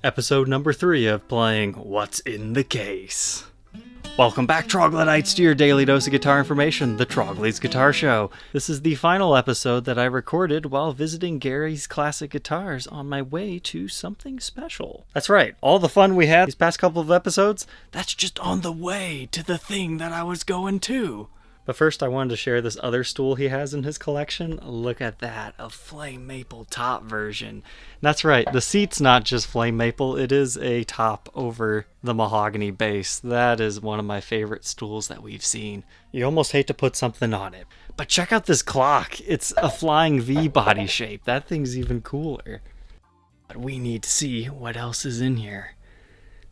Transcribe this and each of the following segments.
Episode number 3 of playing What's in the Case. Welcome back, Troglodytes, to your daily dose of guitar information, the Trogly's Guitar Show. This is the final episode that I recorded while visiting Gary's Classic Guitars on my way to something special. That's right, all the fun we had these past couple of episodes, that's just on the way to the thing that I was going to. But first I wanted to share this other stool he has in his collection. Look at that, a flame maple top version. That's right, the seat's not just flame maple, it is a top over the mahogany base. That is one of my favorite stools that we've seen. You almost hate to put something on it. But check out this clock, it's a flying V body shape. That thing's even cooler. But we need to see what else is in here.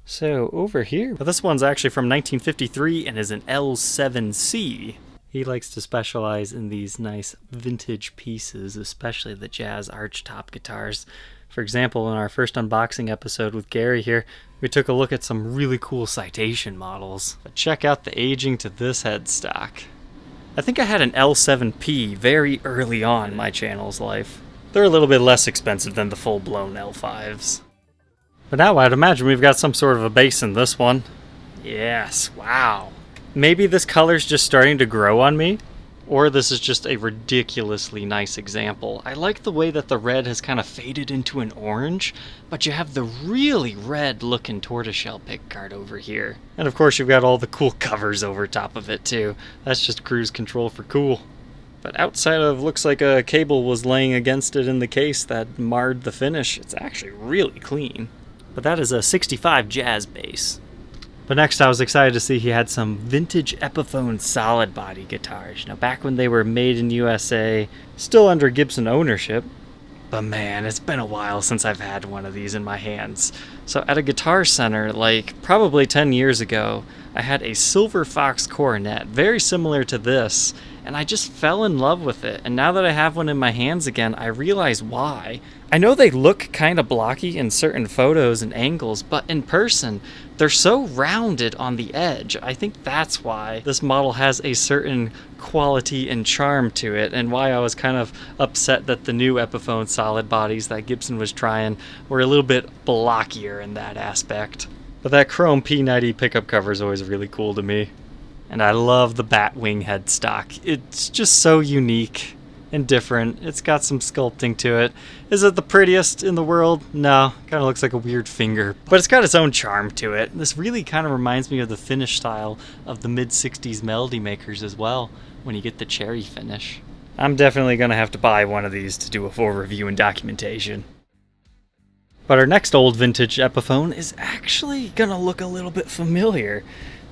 So, over here, well, this one's actually from 1953 and is an L7C. He likes to specialize in these nice vintage pieces, especially the jazz archtop guitars. For example, in our first unboxing episode with Gary here, we took a look at some really cool Citation models. But check out the aging to this headstock. I think I had an L7P very early on in my channel's life. They're a little bit less expensive than the full-blown L5s. But now I'd imagine we've got some sort of a bass in this one. Yes, wow. Maybe this color's just starting to grow on me, or this is just a ridiculously nice example. I like the way that the red has kind of faded into an orange, but you have the really red looking tortoiseshell pickguard over here. And of course you've got all the cool covers over top of it too. That's just cruise control for cool. But outside of looks like a cable was laying against it in the case that marred the finish, it's actually really clean. But that is a 65 jazz bass. But next I was excited to see he had some vintage Epiphone solid body guitars. Now back when they were made in USA, still under Gibson ownership. But man, it's been a while since I've had one of these in my hands. So at a Guitar Center, like probably 10 years ago, I had a Silver Fox Coronet, very similar to this, and I just fell in love with it. And now that I have one in my hands again, I realize why. I know they look kind of blocky in certain photos and angles, but in person, they're so rounded on the edge. I think that's why this model has a certain quality and charm to it, and why I was kind of upset that the new Epiphone solid bodies that Gibson was trying were a little bit blockier in that aspect. But that chrome P90 pickup cover is always really cool to me. And I love the Batwing headstock. It's just so unique and different. It's got some sculpting to it. Is it the prettiest in the world? No, kind of looks like a weird finger. But it's got its own charm to it. This really kind of reminds me of the finish style of the mid-60s Melody Makers as well, when you get the cherry finish. I'm definitely going to have to buy one of these to do a full review and documentation. But our next old vintage Epiphone is actually going to look a little bit familiar.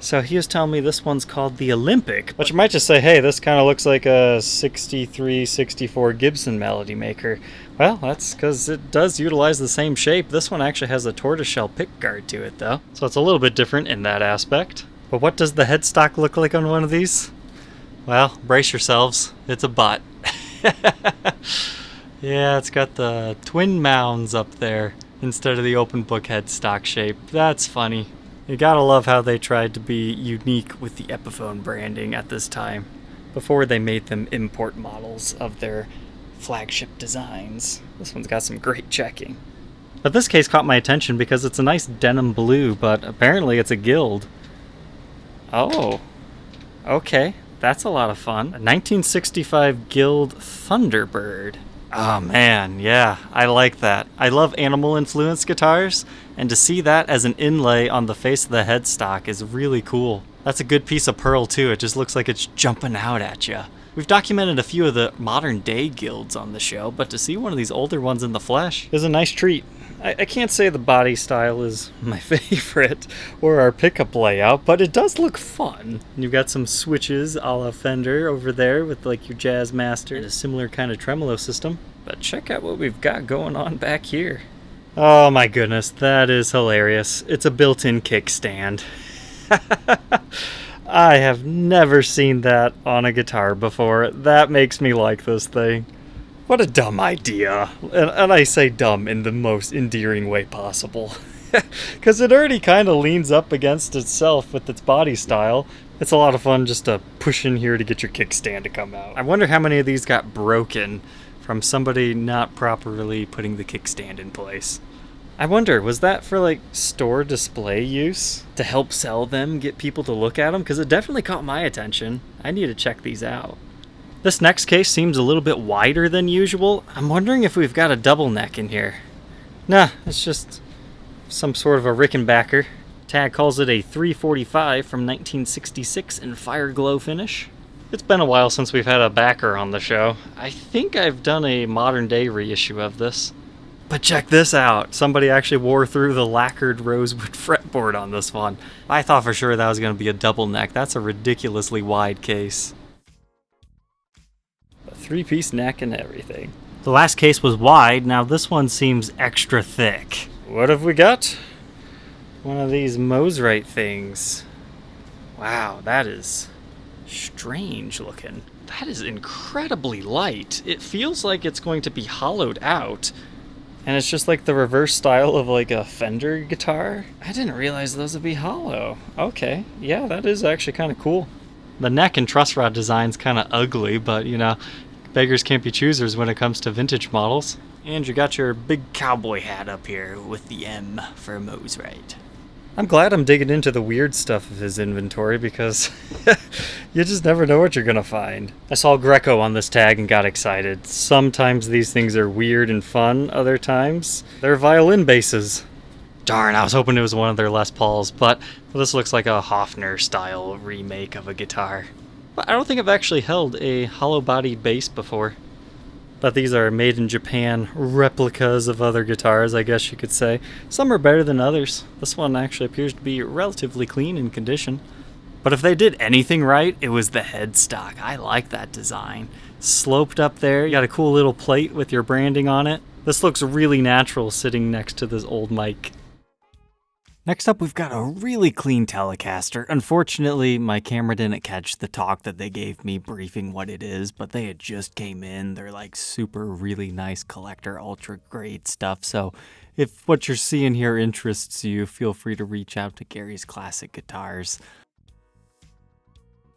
So he was telling me this one's called the Olympic, but you might just say, hey, this kind of looks like a 63, 64 Gibson Melody Maker. Well, that's because it does utilize the same shape. This one actually has a tortoiseshell pickguard to it, though. So it's a little bit different in that aspect. But what does the headstock look like on one of these? Well, brace yourselves. It's a butt. Yeah, it's got the twin mounds up there instead of the open book headstock shape. That's funny. You gotta love how they tried to be unique with the Epiphone branding at this time, before they made them import models of their flagship designs. This one's got some great checking. But this case caught my attention because it's a nice denim blue, but apparently it's a Guild. Oh, okay, that's a lot of fun. A 1965 Guild Thunderbird. Oh man, yeah, I like that. I love animal influenced guitars, and to see that as an inlay on the face of the headstock is really cool. That's a good piece of pearl too, it just looks like it's jumping out at you. We've documented a few of the modern day Guilds on the show, but to see one of these older ones in the flesh is a nice treat. I can't say the body style is my favorite, or our pickup layout, but it does look fun. You've got some switches a la Fender over there with like your Jazz Master and a similar kind of tremolo system. But check out what we've got going on back here. Oh my goodness, that is hilarious. It's a built-in kickstand. I have never seen that on a guitar before. That makes me like this thing. What a dumb idea. And I say dumb in the most endearing way possible. Because it already kind of leans up against itself with its body style. It's a lot of fun just to push in here to get your kickstand to come out. I wonder how many of these got broken from somebody not properly putting the kickstand in place. I wonder, was that for like store display use? To help sell them, get people to look at them? Because it definitely caught my attention. I need to check these out. This next case seems a little bit wider than usual. I'm wondering if we've got a double neck in here. Nah, it's just some sort of a Rickenbacker. Tag calls it a 345 from 1966 in fire glow finish. It's been a while since we've had a backer on the show. I think I've done a modern day reissue of this. But check this out. Somebody actually wore through the lacquered rosewood fretboard on this one. I thought for sure that was going to be a double neck. That's a ridiculously wide case. A 3-piece neck and everything. The last case was wide. Now this one seems extra thick. What have we got? One of these Mosrite things. Wow, that is strange looking. That is incredibly light. It feels like it's going to be hollowed out. And it's just like the reverse style of like a Fender guitar. I didn't realize those would be hollow. Okay, yeah, that is actually kind of cool. The neck and truss rod design's kind of ugly, but you know, beggars can't be choosers when it comes to vintage models. And you got your big cowboy hat up here with the M for Mosrite. I'm glad I'm digging into the weird stuff of his inventory because you just never know what you're gonna find. I saw Greco on this tag and got excited. Sometimes these things are weird and fun, other times they're violin basses. Darn, I was hoping it was one of their Les Pauls, but this looks like a Hofner style remake of a guitar. But I don't think I've actually held a hollow bodied bass before. But these are made in Japan replicas of other guitars, I guess you could say. Some are better than others. This one actually appears to be relatively clean in condition. But if they did anything right, it was the headstock. I like that design. Sloped up there, you got a cool little plate with your branding on it. This looks really natural sitting next to this old mic. Next up, we've got a really clean Telecaster. Unfortunately, my camera didn't catch the talk that they gave me briefing what it is, but they had just came in. They're like super really nice collector, ultra grade stuff. So if what you're seeing here interests you, feel free to reach out to Gary's Classic Guitars.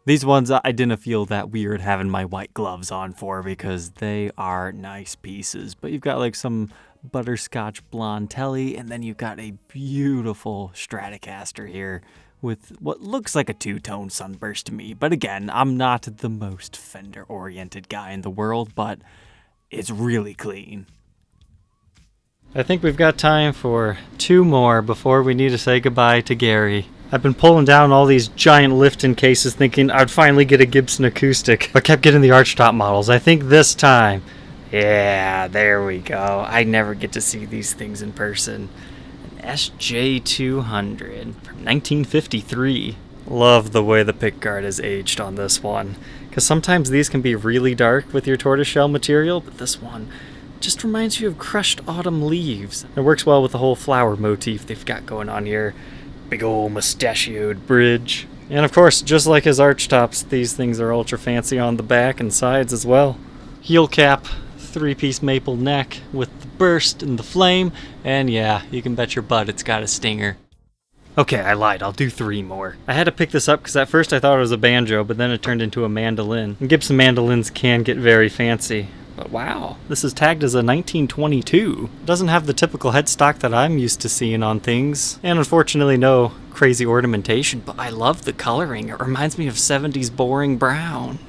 These ones I didn't feel that weird having my white gloves on for because they are nice pieces. But you've got like some butterscotch blonde telly, and then you've got a beautiful Stratocaster here with what looks like a two-tone sunburst to me. But again, I'm not the most Fender-oriented guy in the world, but it's really clean. I think we've got time for two more before we need to say goodbye to Gary. I've been pulling down all these giant Lifton cases thinking I'd finally get a Gibson acoustic, but kept getting the archtop models. I think this time, yeah, there we go. I never get to see these things in person. An SJ200 from 1953. Love the way the pickguard is aged on this one. Because sometimes these can be really dark with your tortoiseshell material, but this one just reminds you of crushed autumn leaves. It works well with the whole flower motif they've got going on here. Big old mustachioed bridge. And of course, just like his archtops, these things are ultra fancy on the back and sides as well. Heel cap, 3-piece maple neck with the burst and the flame, and yeah, you can bet your butt it's got a stinger. Okay, I lied, I'll do 3 more. I had to pick this up because at first I thought it was a banjo, but then it turned into a mandolin. And Gibson mandolins can get very fancy. But wow, this is tagged as a 1922. It doesn't have the typical headstock that I'm used to seeing on things, and unfortunately no crazy ornamentation, but I love the coloring. It reminds me of 70s boring brown.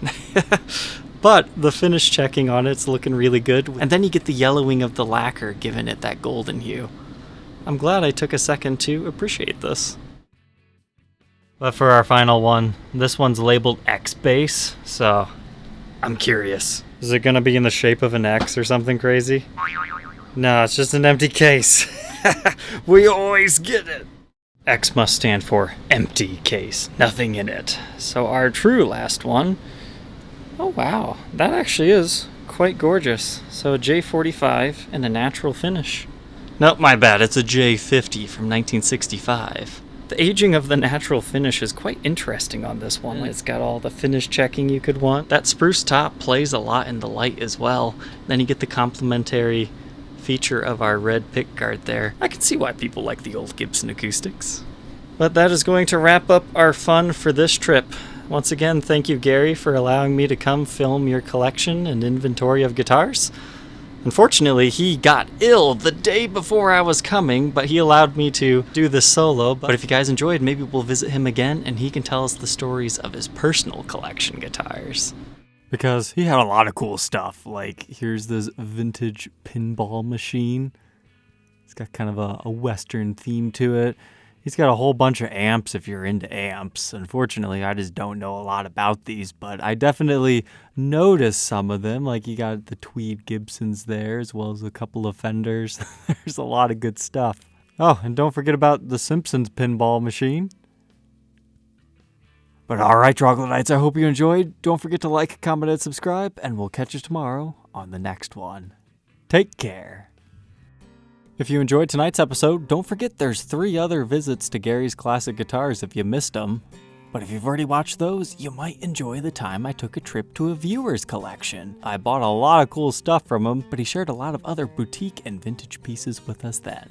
But the finish checking on it's looking really good, and then you get the yellowing of the lacquer giving it that golden hue. I'm glad I took a second to appreciate this. But for our final one, this one's labeled X bass, so I'm curious. Is it gonna be in the shape of an X or something crazy? No, it's just an empty case. We always get it. X must stand for empty case, nothing in it. So our true last one. Oh wow, that actually is quite gorgeous. So a J45 and a natural finish. Nope, my bad, it's a J50 from 1965. The aging of the natural finish is quite interesting on this one. It's got all the finish checking you could want. That spruce top plays a lot in the light as well. Then you get the complementary feature of our red pickguard there. I can see why people like the old Gibson acoustics. But that is going to wrap up our fun for this trip. Once again, thank you, Gary, for allowing me to come film your collection and inventory of guitars. Unfortunately, he got ill the day before I was coming, but he allowed me to do this solo. But if you guys enjoyed, maybe we'll visit him again and he can tell us the stories of his personal collection guitars. Because he had a lot of cool stuff. Like, here's this vintage pinball machine. It's got kind of a Western theme to it. He's got a whole bunch of amps if you're into amps. Unfortunately, I just don't know a lot about these, but I definitely noticed some of them. Like, you got the tweed Gibsons there, as well as a couple of Fenders. There's a lot of good stuff. Oh, and don't forget about the Simpsons pinball machine. But alright, Troglodytes, I hope you enjoyed. Don't forget to like, comment, and subscribe, and we'll catch you tomorrow on the next one. Take care. If you enjoyed tonight's episode, don't forget there's 3 other visits to Gary's Classic Guitars if you missed them. But if you've already watched those, you might enjoy the time I took a trip to a viewer's collection. I bought a lot of cool stuff from him, but he shared a lot of other boutique and vintage pieces with us then.